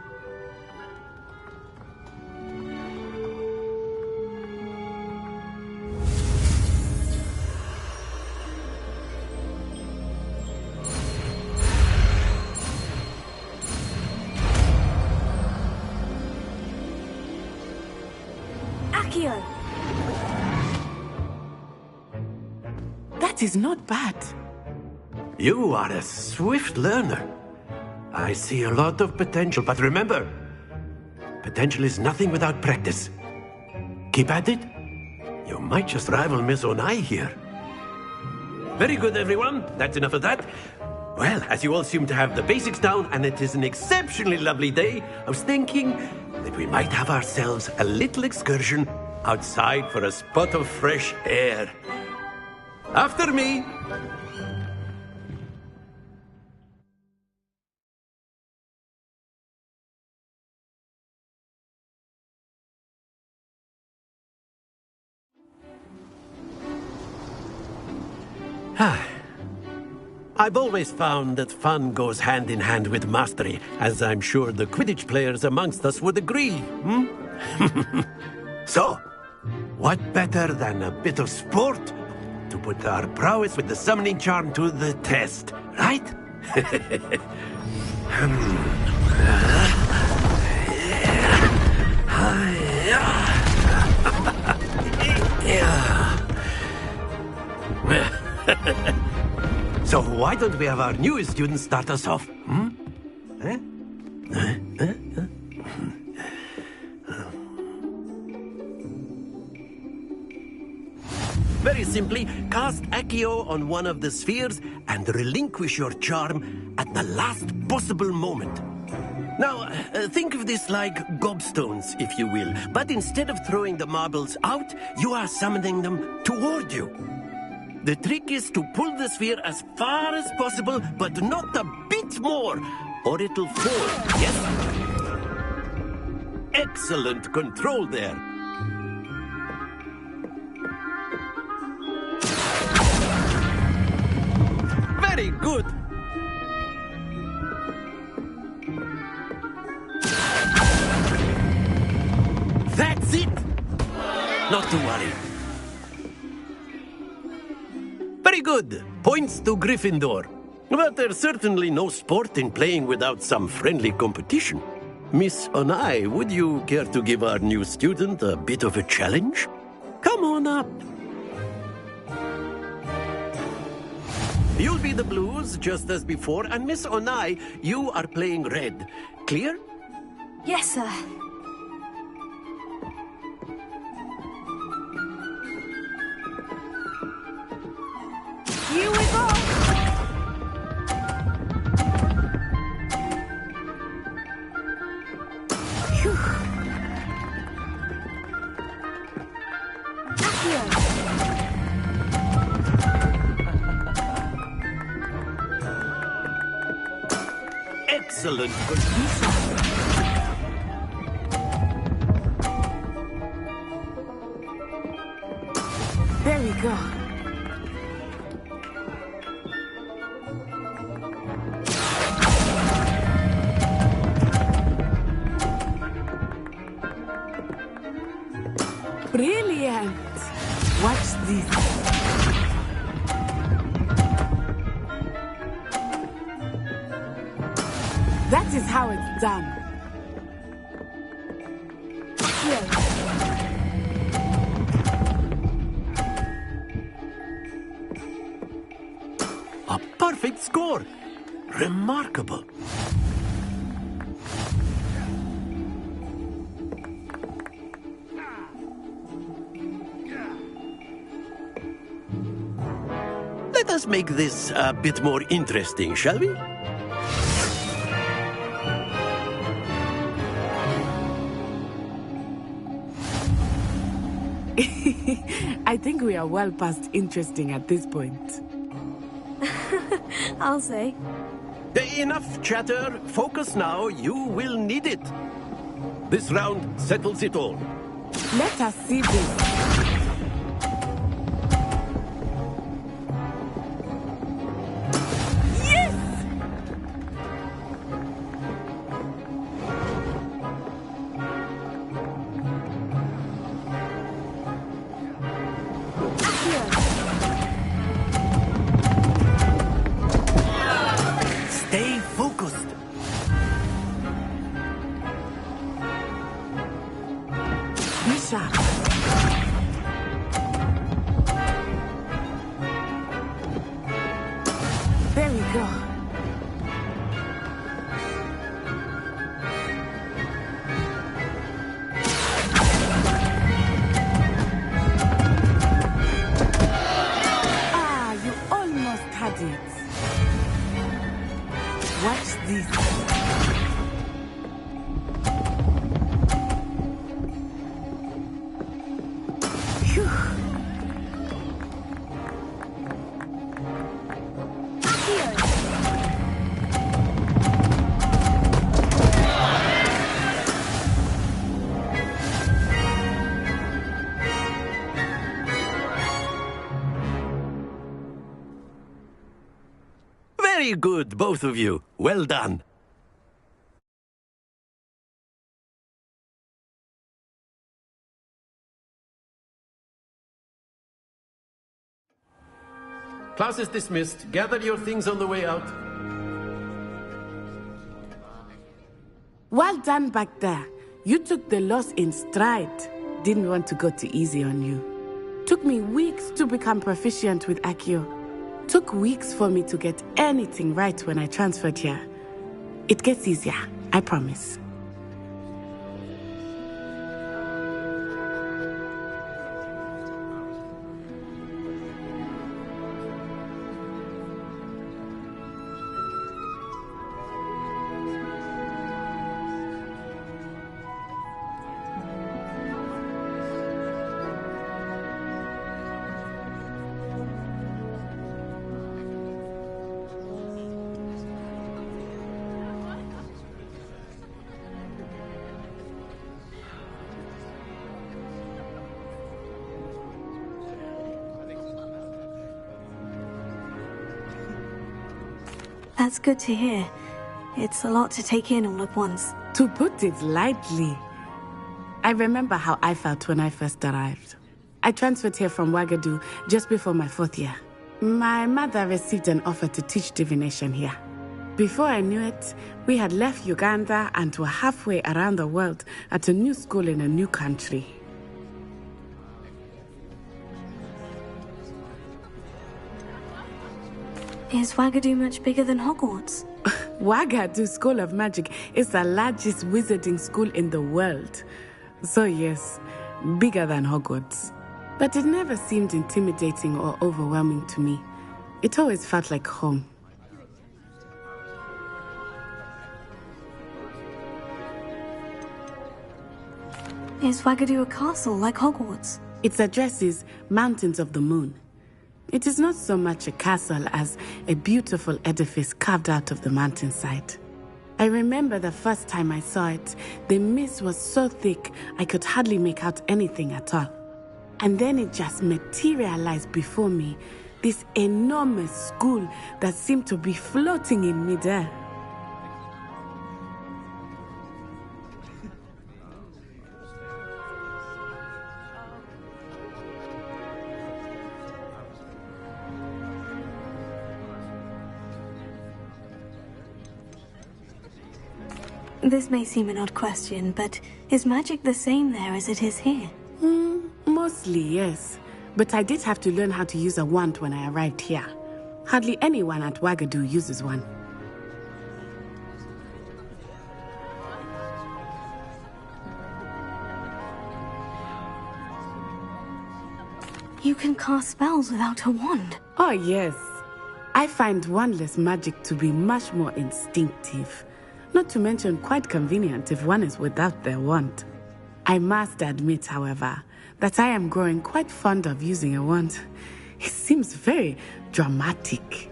That is not bad. You are a swift learner. I see a lot of potential, but remember, potential is nothing without practice. Keep at it. You might just rival Miss Onai here. Very good, everyone. That's enough of that. Well, as you all seem to have the basics down, and it is an exceptionally lovely day, I was thinking that we might have ourselves a little excursion outside for a spot of fresh air. After me. I've always found that fun goes hand in hand with mastery, as I'm sure the Quidditch players amongst us would agree. So, what better than a bit of sport to put our prowess with the summoning charm to the test, right? So why don't we have our newest student start us off? Very simply, cast Accio on one of the spheres and relinquish your charm at the last possible moment. Now, think of this like gobstones, if you will. But instead of throwing the marbles out, you are summoning them toward you. The trick is to pull the sphere as far as possible, but not a bit more, or it'll fall, yes? Excellent control there. Very good. That's it. Not to worry. Very good. Points to Gryffindor. But there's certainly no sport in playing without some friendly competition. Miss Onai, would you care to give our new student a bit of a challenge? Come on up. You'll be the blues, just as before, and Miss Onai, you are playing red. Clear? Yes, sir. Here we go! Phew. Excellent. There we go. this? That is how it's done. A perfect score! Remarkable. Let us make this a bit more interesting, shall we? I think we are well past interesting at this point. I'll say. Enough chatter. Focus now. You will need it. This round settles it all. Let us see this. Stay focused. Be sharp. There we go. Ah, you almost had it. Watch this. Phew. Very good, both of you. Well done. Class is dismissed. Gather your things on the way out. Well done back there. You took the loss in stride. Didn't want to go too easy on you. Took me weeks to become proficient with Accio. Took weeks for me to get anything right when I transferred here. It gets easier, I promise. That's good to hear. It's a lot to take in all at once. To put it lightly, I remember how I felt when I first arrived. I transferred here from Wagadu just before my 4th year. My mother received an offer to teach divination here. Before I knew it, we had left Uganda and were halfway around the world at a new school in a new country. Is Wagadu much bigger than Hogwarts? Wagadu School of Magic is the largest wizarding school in the world. So yes, bigger than Hogwarts. But it never seemed intimidating or overwhelming to me. It always felt like home. Is Wagadu a castle like Hogwarts? Its address is Mountains of the Moon. It is not so much a castle as a beautiful edifice carved out of the mountainside. I remember the first time I saw it, the mist was so thick I could hardly make out anything at all. And then it just materialized before me, this enormous school that seemed to be floating in midair. This may seem an odd question, but is magic the same there as it is here? Mostly, yes. But I did have to learn how to use a wand when I arrived here. Hardly anyone at Wagadu uses one. You can cast spells without a wand. Oh, yes. I find wandless magic to be much more instinctive. Not to mention quite convenient if one is without their wand. I must admit, however, that I am growing quite fond of using a wand. It seems very dramatic.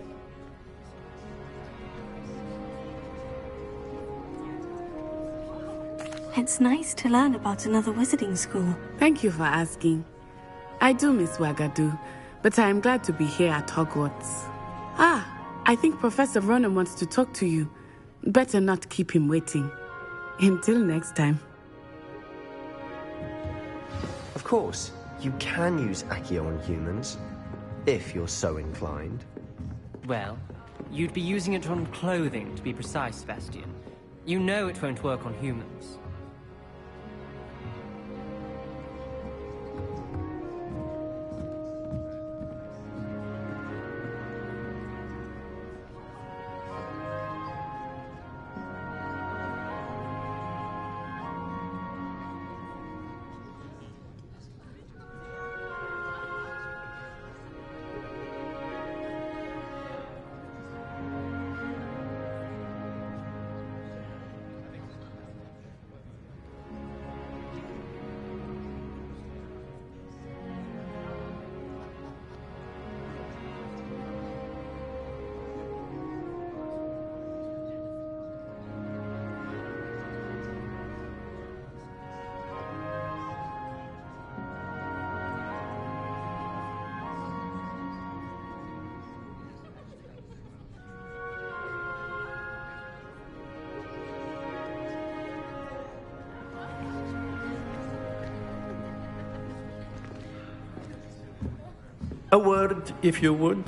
It's nice to learn about another wizarding school. Thank you for asking. I do miss Wagadu, but I am glad to be here at Hogwarts. I think Professor Ronan wants to talk to you. Better not keep him waiting. Until next time. Of course, you can use Accio on humans, if you're so inclined. Well, you'd be using it on clothing, to be precise, Sebastian. You know it won't work on humans. A word, if you would.